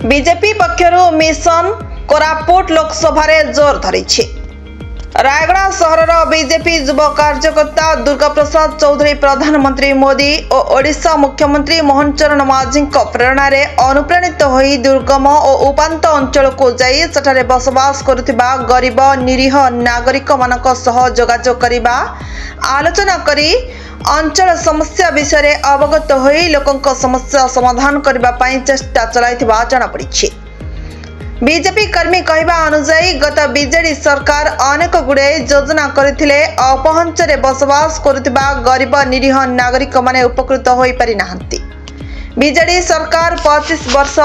BJP पक्षरु mission Koraput Lok Sabha जोर धरी रायगड़ा सहर बीजेपी युव कार्यकर्ता दुर्गा प्रसाद चौधरी प्रधानमंत्री मोदी और ओडिशा मुख्यमंत्री मोहन चरण माझी प्रेरणा अनुप्राणित होई दुर्गम और उपांत अंचल को जाई सेठारे बसवास करुथिबा गरीब निरीह नागरिक मानक सह जोगाजोग करिबा आलोचना करी अंचल समस्या विषय में अवगत होई लोकंक समस्या समाधान करबा पई चेष्टा चलाइथिबा जणा पड़िछि। बीजेपी कर्मी कहवा अनुसार गत बीजेडी सरकार अनेक गुड़े योजना करथिले अपहंचरे बसवास करुथिबा गरीब निरीह नागरिक माने उपकृत होई पारि नाहंती। बीजेडी सरकार 25 वर्ष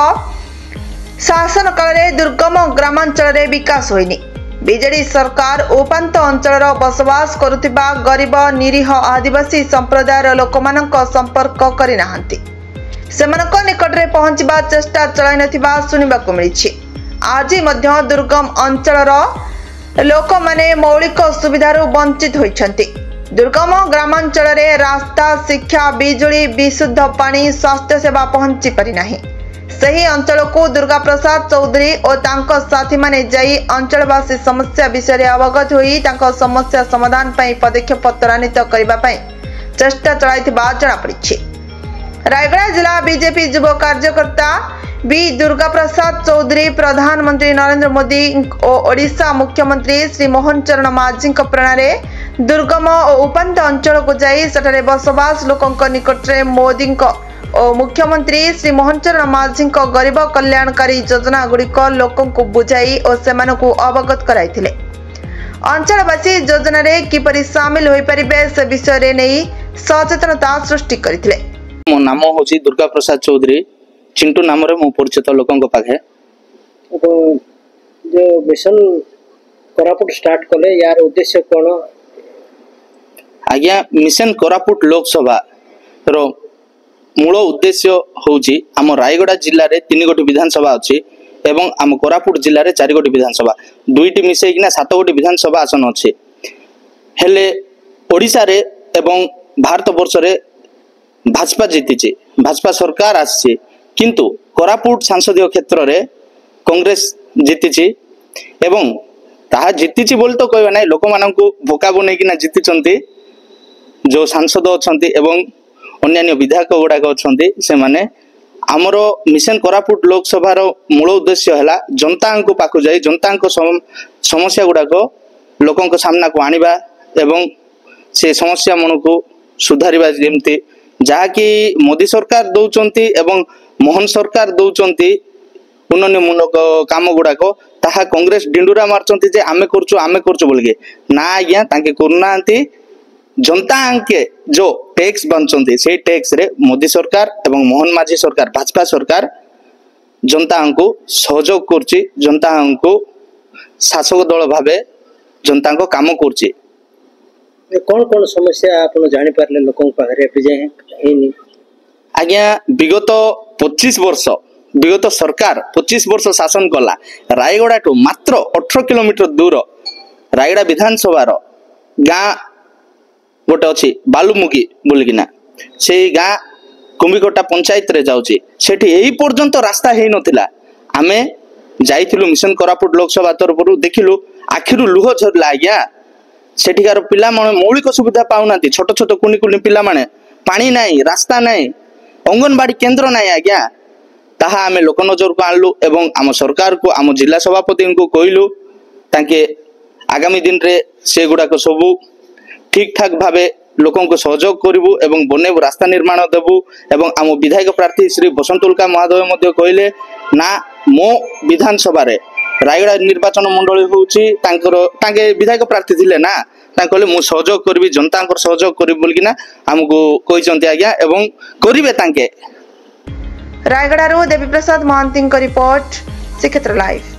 शासन काल दुर्गम ग्रामांचल रे विकास होइनी। बीजेडी सरकार उपांत अंचल बसवास करुथिबा गरीब निरीह आदिवासी संप्रदायर लोकमानक संपर्क करि नाहंती। सेमानक निकट रे पहुंचबा चेष्टा चलाई नथिबा सुनिबाकु मिलिछि। आज दुर्गम अंचल लोक माने मौलिक सुविधार वंचित होइछन्ति। दुर्गम ग्रामांचल रे रास्ता शिक्षा बिजुली विशुद्ध पानी स्वास्थ्य सेवा पहुंची पारि नाही। सही अंचल को दुर्गा प्रसाद चौधरी और तांको साथी माने जाई अंचलवासी समस्या विषय में अवगत होई तांको समस्या समाधान पई पदक्षेप त्वरान्वित करबा पई चेष्टा चलाइथिबा जणा पड़िछि। रायगड़ा जिला बीजेपी युव कार्यकर्ता बी दुर्गा प्रसाद चौधरी प्रधानमंत्री नरेंद्र मोदी और ओडिशा मुख्यमंत्री श्री मोहन चरण माझी प्रेरणा दुर्गम और उपांत अंचल को जाई सेठारे बसवास लोकंक निकट रे मोदी और मुख्यमंत्री श्री मोहन चरण माझी गरीब कल्याणकारी योजना गुड़िक लोकंक बुझाई और सेमानकु अवगत कराइथिले। अंचलवासी योजना रे किपरि शामिल होई परिबे से विषय रे नै सचेतनता सृष्टि करथिले। मो नाम होची दुर्गा प्रसाद चौधरी चिंटू नाम रे मो परिचित लोकंक पाखे जो मिशन कोरापुट स्टार्ट कले यार उद्देश्य कोन? आज्ञा मिशन कोरापुट लोकसभा रो मूल उद्देश्य होची आम रायगड़ा जिल्ला रे 3 गोटी विधानसभा अछि एवं आम कोरापुट जिल्ला रे 4 गोटी विधानसभा दुईटी मिसै किना 7 गोटी विधानसभा आसन अछि। हेले ओडिसा रे एवं भारत वर्ष रे भाजपा जीतिछि, भाजपा सरकार आछि, किंतु कोरापुट संसदीय क्षेत्र रे कांग्रेस जीतिछि एवं ताहा जीतिछि बोल तो कहबा नै लोक माननकु भोका बनै किना जीतिचंती। जो सांसद अछंती एवं अन्य विधायक गुड़ाक अछंती से माने हमरो मिशन कोरापुट लोकसभा रो मूल उद्देश्य हला जनता को पाखु जाई जनता को समस्या गुड़ाक लोकंक सामना को आनिबा एवं से समस्या मन को सुधारिबा जेमती जहाँकि मोदी सरकार दौचंती एवं मोहन सरकार दौचंती उन्नयनमूलक काम गुड़ाक ताहा कांग्रेस डिंडुरा मारचंती जे आमे करचु बोलके ना आज्ञा तांके करनांती। जनता के जो टैक्स बनचंती से टैक्स रे मोदी सरकार एवं मोहन माझी सरकार भाजपा सरकार जनता को सहयोग करची, जनता को शासक दल भावे जनता को काम करची। कौन कौन समस्या आप जानी पारले लोकन पाखरे आज्ञा विगत 25 वर्ष विगत सरकार 25 वर्ष शासन कला रायगड़ा टू मात्र 18 किलोमीटर दूर रायगड़ा विधानसभा गाँ गोटे अच्छी बालुमुगी बोलिकिना से गाँ कुंभिकोटा पंचायत रे जाउची सेठी एही पर्यंत रास्ता हेई नथिला। आमे जाइथिलु मिशन कोरापुट लोकसभा तरफरु देखिलु आखिरु लुह झरला। आज्ञा सेठिकार पिला माने मौलिक सुविधा पाउनांती, छोट छोट कुनी कुनी पिला माने पानी नाही, रास्ता नाही, अंगनबाड़ी केंद्र नाही। आज्ञा ताहा आमे लोक नजर को आनलु एवं आम सरकार को आम जिला सभापति को कहलु तांके आगामी दिन रे से गुडा को सबु ठीक ठाक भावे लोकन को सहयोग करिवु एवं बनेबु रास्ता निर्माण देबु एवं आम विधायक प्रार्थी श्री बसंत उल्का महोदय मध्य कहले ना मो विधानसभा रे रायगड़ा निर्वाचन मंडली होउची तांके विधायक प्रार्थी थिले ना कहले मु सहयोग करबी जनता को सहयोग करबी बोलकिना हमको कहिसंती। आज्ञा एवं करिवे तांके। रायगड़ा रो देवी प्रसाद महांती को रिपोर्ट श्रीक्षेत्र लाइव।